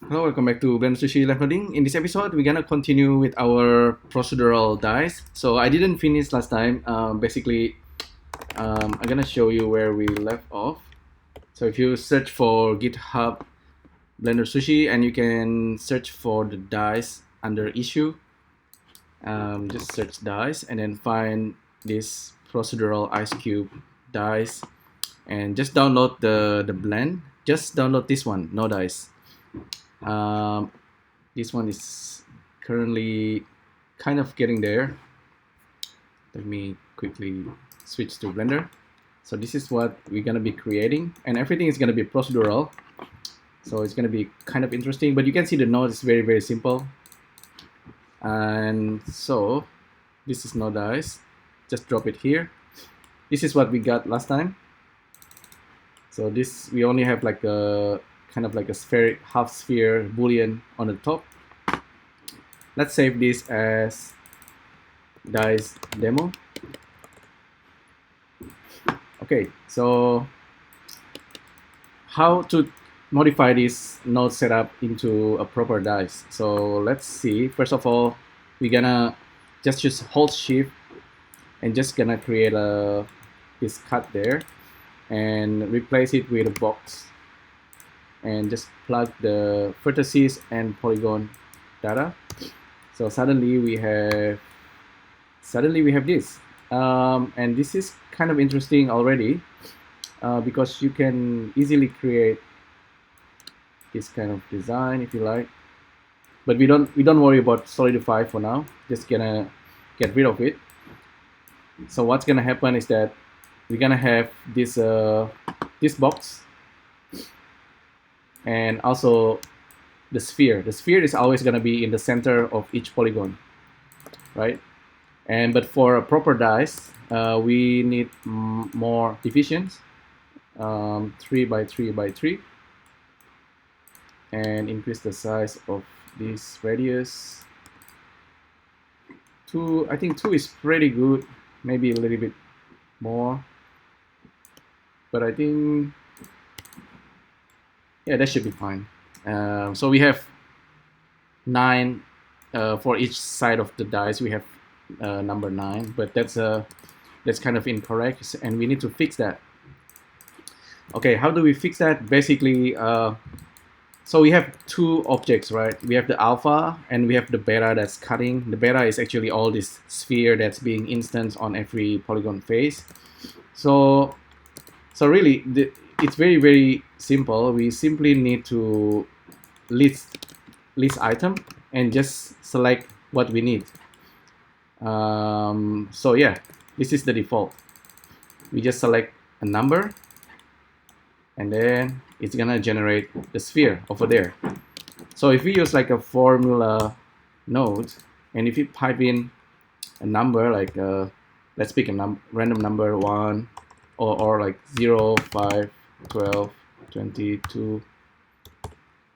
Hello, welcome back to Blender Sushi LiveNoding. In this episode, we're gonna continue with our procedural dice. So I didn't finish last time. I'm gonna show you where we left off. So if you search for GitHub Blender Sushi, and you can search for the dice under issue. Just search dice and then find this procedural ice cube dice, and just download the blend. Just download this one, no dice. This one is currently kind of getting there. Let me quickly switch to Blender. So this is what we're gonna be creating, and everything is gonna be procedural. So it's gonna be kind of interesting, but you can see the node is very, very simple. And so this is no dice. Just drop it here. This is what we got last time. So this, we only have like a kind of like a spheric half sphere Boolean on the top. Let's save this as dice demo. Okay, so how to modify this node setup into a proper dice? So let's see. First of all, we're gonna just use hold shift and just gonna create this cut there and replace it with a box, and just plug the vertices and polygon data. So suddenly we have this, and this is kind of interesting already because you can easily create this kind of design if you like. But we don't worry about solidify for now. Just gonna get rid of it. So what's gonna happen is that we're gonna have this this box, and also the sphere. The sphere is always going to be in the center of each polygon, right? And but for a proper dice, we need more divisions, 3 by 3 by 3, and increase the size of this radius. 2, I think 2 is pretty good, maybe a little bit more, but I think, yeah, that should be fine. So we have 9 for each side of the dice. We have number 9, but that's kind of incorrect, and we need to fix that. Okay, how do we fix that? Basically, so we have 2 objects, right? We have the alpha and we have the beta that's cutting. The beta is actually all this sphere that's being instanced on every polygon face. So really, it's very, very simple. We simply need to list item and just select what we need. So yeah, this is the default. We just select a number, and then it's gonna generate the sphere over there. So if we use like a formula node, and if you type in a number like let's pick a random number 1, or like 0, 5, 12, 22.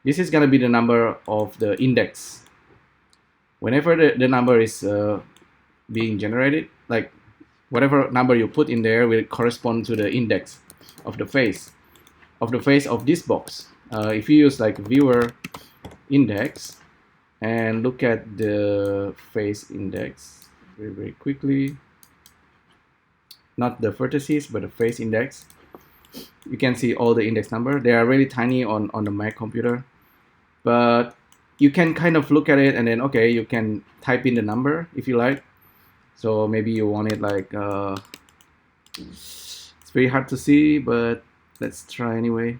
This is gonna be the number of the index. Whenever the number is being generated, like whatever number you put in there will correspond to the index of the face of this box. If you use like viewer index and look at the face index very, very quickly, not the vertices but the face index, you can see all the index number. They are really tiny on the Mac computer, but you can kind of look at it, and then okay, you can type in the number if you like. So maybe you want it like it's very hard to see, but let's try anyway.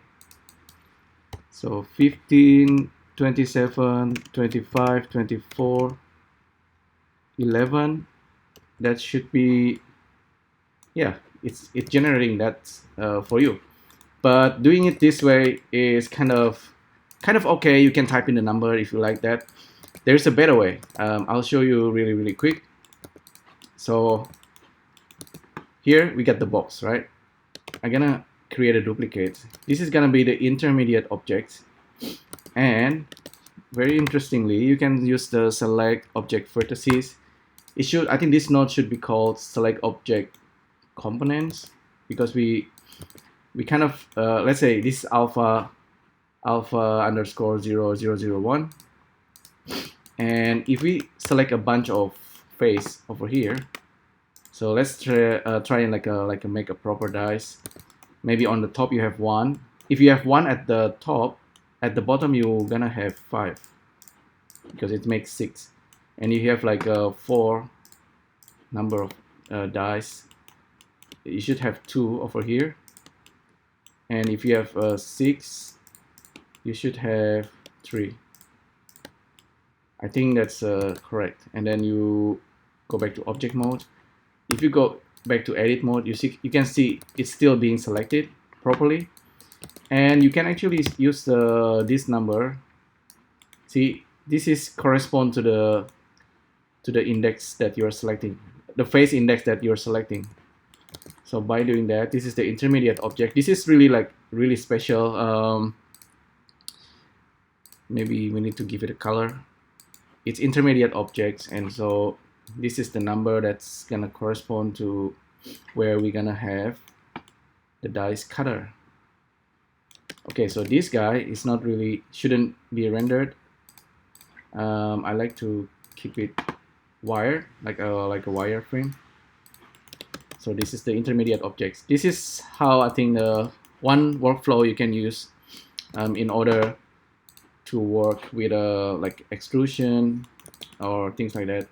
So 15, 27, 25, 24, 11. That should be, yeah, it's generating that for you. But doing it this way is kind of okay. You can type in the number if you like that. There's a better way. I'll show you really, really quick. So here we got the box, right? I'm gonna create a duplicate. This is gonna be the intermediate object, and very interestingly, you can use the select object vertices. It should, I think this node should be called select object components, because we kind of let's say this alpha alpha underscore 0001. And if we select a bunch of face over here, so let's try and like a make a proper dice. Maybe on the top you have 1. If you have 1 at the top, at the bottom you're gonna have 5 because it makes 6. And if you have like a 4 number of dice, you should have 2 over here. And if you have 6, you should have 3. I think that's correct. And then you go back to object mode. If you go back to edit mode, you can see it's still being selected properly. And you can actually use this number. See, this is correspond to the index that you're selecting, the face index that you're selecting. So by doing that, this is the intermediate object. This is really special. Maybe we need to give it a color. It's intermediate objects, and so this is the number that's gonna correspond to where we're gonna have the dice cutter. Okay, so this guy is not really, shouldn't be rendered. I like to keep it wired, like a wireframe. So this is the intermediate objects. This is how I think the one workflow you can use in order to work with like extrusion or things like that.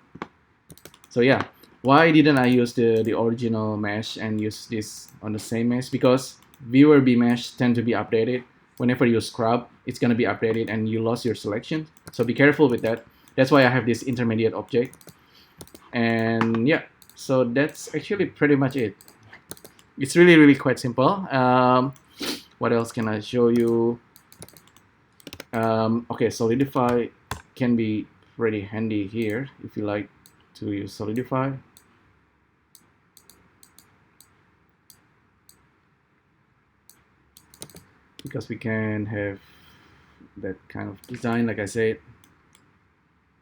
So yeah, why didn't I use the original mesh and use this on the same mesh? Because viewer B mesh tend to be updated. Whenever you scrub, it's gonna be updated and you lost your selection. So be careful with that. That's why I have this intermediate object. And yeah, so that's actually pretty much it. It's really quite simple. What else can I show you? Okay, solidify can be pretty handy here if you like to use solidify. Because we can have that kind of design, like I said,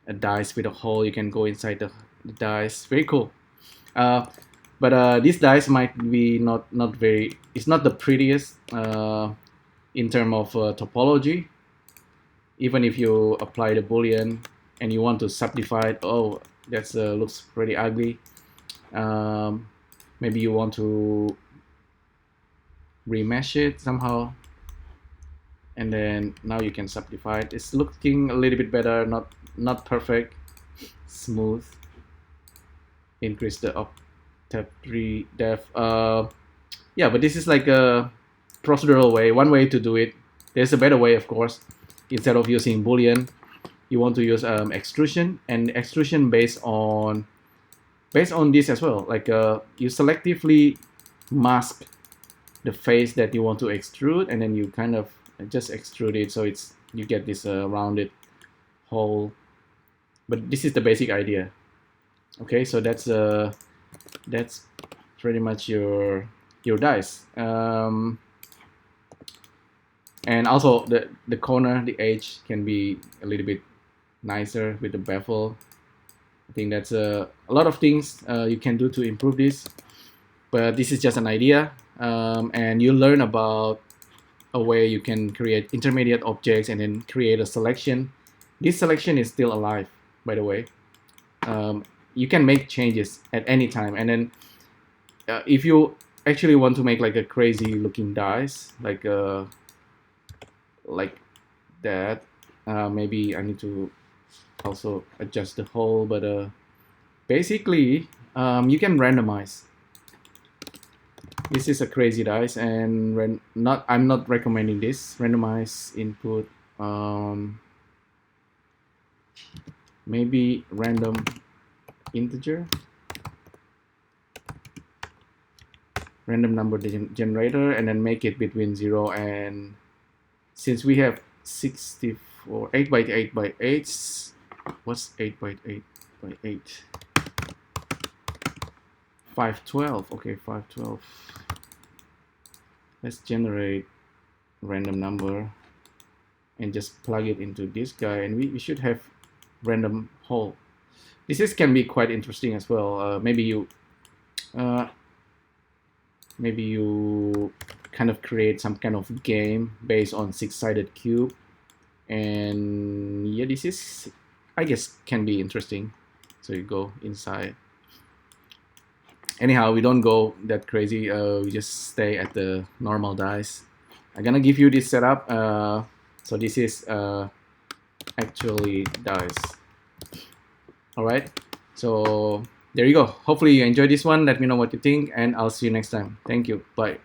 a dice with a hole. You can go inside the dice. Very cool. But this dice might be not very. It's not the prettiest in terms of topology. Even if you apply the Boolean and you want to subdivide, oh, that looks pretty ugly. Maybe you want to remesh it somehow, and then now you can subdivide. It's looking a little bit better, not perfect, smooth. Increase the octave depth. Yeah, but this is like a procedural way. One way to do it. There's a better way, of course. Instead of using Boolean, you want to use extrusion, and extrusion based on this as well. Like you selectively mask the face that you want to extrude, and then you kind of just extrude it so you get this rounded hole. But this is the basic idea. Okay, so that's pretty much your dice. And also the corner, the edge can be a little bit nicer with the bevel. I think that's a lot of things you can do to improve this, but this is just an idea. And you learn about a way you can create intermediate objects and then create a selection. This selection is still alive, by the way. You can make changes at any time, and then if you actually want to make like a crazy looking dice, like that, maybe I need to also adjust the hole, but basically you can randomize. This is a crazy dice, and I'm not recommending this. Randomize input, maybe random integer, random number generator, and then make it between 0 and, since we have 64, 8 by 8 by 8, what's 8 by 8 by 8? 512, okay, 512. Let's generate random number and just plug it into this guy, and we should have random hole. This can be quite interesting as well. Maybe you kind of create some kind of game based on 6-sided cube. And yeah, this is, I guess, can be interesting. So you go inside. Anyhow, we don't go that crazy. We just stay at the normal dice. I'm gonna give you this setup. So this is actually dice. All right. So there you go. Hopefully you enjoyed this one. Let me know what you think, and I'll see you next time. Thank you. Bye.